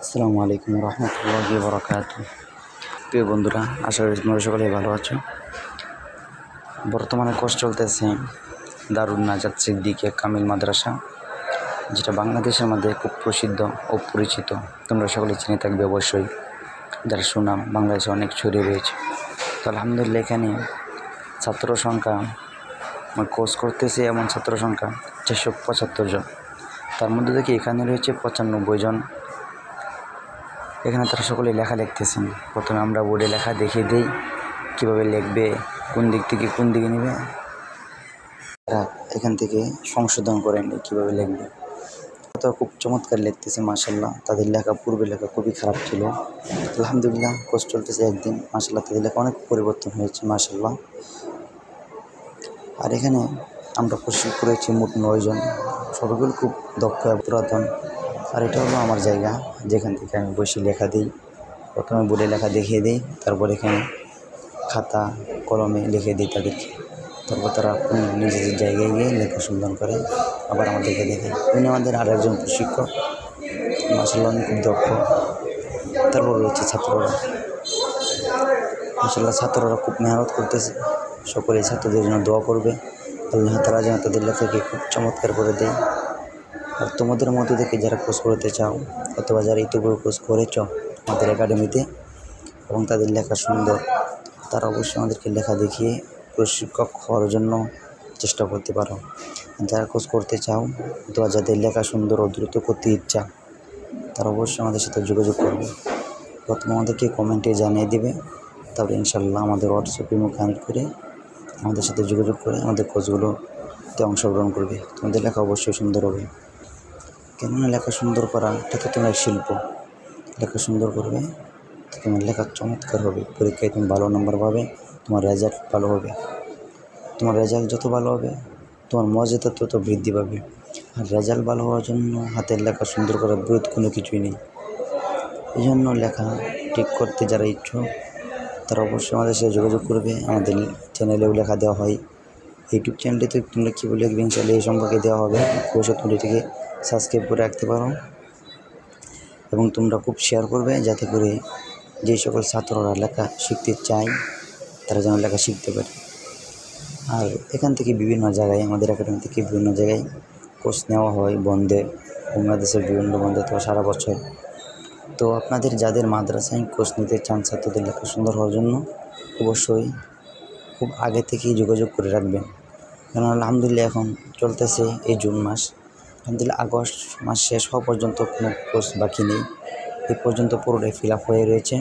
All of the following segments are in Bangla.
আসসালামু আলাইকুম রহমতুল্লাহি বরকাতুহু। প্রিয় বন্ধুরা, আশা করি তোমরা সকলেই ভালো আছো। বর্তমানে কোর্স চলতেছে দারুন নাজাত সিদ্দিকিয়া কামিল মাদ্রাসা, যেটা বাংলাদেশের মধ্যে খুব প্রসিদ্ধ ও পরিচিত। তোমরা সকলে চিনে থাকবে অবশ্যই, যার সুনাম বাংলাদেশে অনেক ছড়িয়ে রয়েছে। তো আলহামদুলিল্লাহ, এখানে ছাত্র সংখ্যা কোর্স করতেছে এমন ছাত্র সংখ্যা 475 জন। তার মধ্যে থেকে এখানে রয়েছে 95 জন। এখানে তারা সকলে লেখা লিখতেছেন। প্রথমে আমরা বোর্ডে লেখা দেখিয়ে দিই কীভাবে লিখবে, কোন দিক থেকে কোন দিকে নেবে, তারা এখান থেকে সংশোধন করে নেয় কীভাবে লিখবে। তারা খুব চমৎকার লিখতেছে মাশাআল্লাহ। তাদের লেখা পূর্বে লেখা খুবই খারাপ ছিল। আলহামদুলিল্লাহ, কোর্স চলতেছে একদিন, মাশাআল্লাহ তাদের লেখা অনেক পরিবর্তন হয়েছে মাশাআল্লাহ। আর এখানে আমরা প্রশিক্ষণ করেছি মোট 9 জন, সবগুলো খুব দক্ষ পুরাতন। আর এটা হলো আমার জায়গা, যেখান থেকে আমি বসে লেখা দিই। প্রথমে বোর্ডে লেখা দেখিয়ে দিই, তারপর এখানে খাতা কলমে লিখে দিই তাদেরকে। তারপর তারা নিজেদের জায়গায় গিয়ে লেখা সন্ধান করে, আবার আমাদেরকে দেখে। উনি আমাদের আর একজন প্রশিক্ষক, মাশাআল্লাহ উনি খুব দক্ষ। তারপর রয়েছে ছাত্ররা, মাশাআল্লাহ ছাত্ররা খুব মেহনত করতেছে। সকলে ছাত্রদের জন্য দোয়া করবে, আল্লাহ তাআলা যেন তাদের লেখাকে খুব চমৎকার করে দেয়। আর তোমাদের মধ্যে থেকে যারা কোর্স করতে চাও অথবা যারা ইতিপূর্বে কোর্স করেছ আমাদের একাডেমিতে এবং তাদের লেখা সুন্দর, তারা অবশ্যই আমাদেরকে লেখা দেখিয়ে প্রশিক্ষক হওয়ার জন্য চেষ্টা করতে পারো। যারা কোর্স করতে চাও অথবা যাদের লেখা সুন্দর ও দ্রুত করতে ইচ্ছা, তারা অবশ্যই আমাদের সাথে যোগাযোগ করবে। প্রথমে আমাদেরকে কমেন্টে জানিয়ে দেবে, তারপরে ইনশাআল্লাহ আমাদের হোয়াটসঅ্যাপে মুখ কানেক্ট করে আমাদের সাথে যোগাযোগ করে আমাদের কোর্সগুলোতে অংশগ্রহণ করবে। তোমাদের লেখা অবশ্যই সুন্দর হবে। কেননা লেখা সুন্দর করা এটা তো তোমার শিল্প। লেখা সুন্দর করবে, তোমার লেখা চমৎকার হবে, পরীক্ষায় তুমি ভালো নম্বর পাবে, তোমার রেজাল্ট ভালো হবে। তোমার রেজাল্ট যত ভালো হবে তোমার মর্যাদা তত বৃদ্ধি পাবে। আর রেজাল্ট ভালো হওয়ার জন্য হাতের লেখা সুন্দর করার বিরোধ কোনো কিছুই নেই। এই জন্য লেখা ঠিক করতে যারা ইচ্ছুক তারা অবশ্যই আমাদের সাথে যোগাযোগ করবে। আমাদের চ্যানেলেও লেখা দেওয়া হয়, ইউটিউব চ্যানেলটিতে তোমরা কীভাবে লিখবে ইনশাআল্লাহ এই সম্পর্কে দেওয়া হবে। অবশ্যই তোমরা এটিকে সাবস্ক্রাইব করে রাখতে পারো এবং তোমরা খুব শেয়ার করবে, যাতে করে যেই সকল ছাত্ররা লেখা শিখতে চায় তারা যেন লেখা শিখতে পারে। আর এখান থেকে বিভিন্ন জায়গায়, আমাদের একাডেমি থেকে বিভিন্ন জায়গায় কোর্স নেওয়া হয় বন্ধে, বাংলাদেশের বিভিন্ন বন্ধে তো সারা বছর। তো আপনাদের যাদের মাদ্রাসায় কোর্স নিতে চান ছাত্রদের লেখা সুন্দর হওয়ার জন্য, অবশ্যই খুব আগে থেকেই যোগাযোগ করে রাখবেন। কারণ আলহামদুলিল্লাহ এখন চলতেছে এই জুন মাস, আলহামদুলিল্লাহ আগস্ট মাস শেষ হওয়া পর্যন্ত কোনো কোর্স বাকি নেই। এই পর্যন্ত পুরোটাই ফিল আপ হয়ে রয়েছে।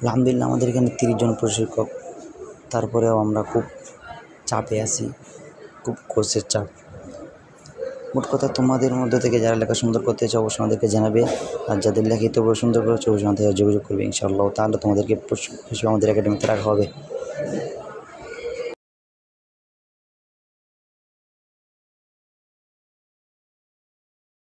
আলহামদুলিল্লাহ আমাদের এখানে 30 জন প্রশিক্ষক, তারপরেও আমরা খুব চাপে আছি, খুব কোর্সের চাপ। মোট কথা, তোমাদের মধ্যে থেকে যারা লেখা সুন্দর করতে চাও অবশ্যই আমাদেরকে জানাবে। আর যাদের লেখা তবুও সুন্দর করেছে অবশ্যই আমাদের যোগাযোগ করবে ইনশাআল্লাহ। তাহলে তোমাদেরকে প্রশিক্ষক হিসেবে আমাদের একাডেমিতে রাখা হবে।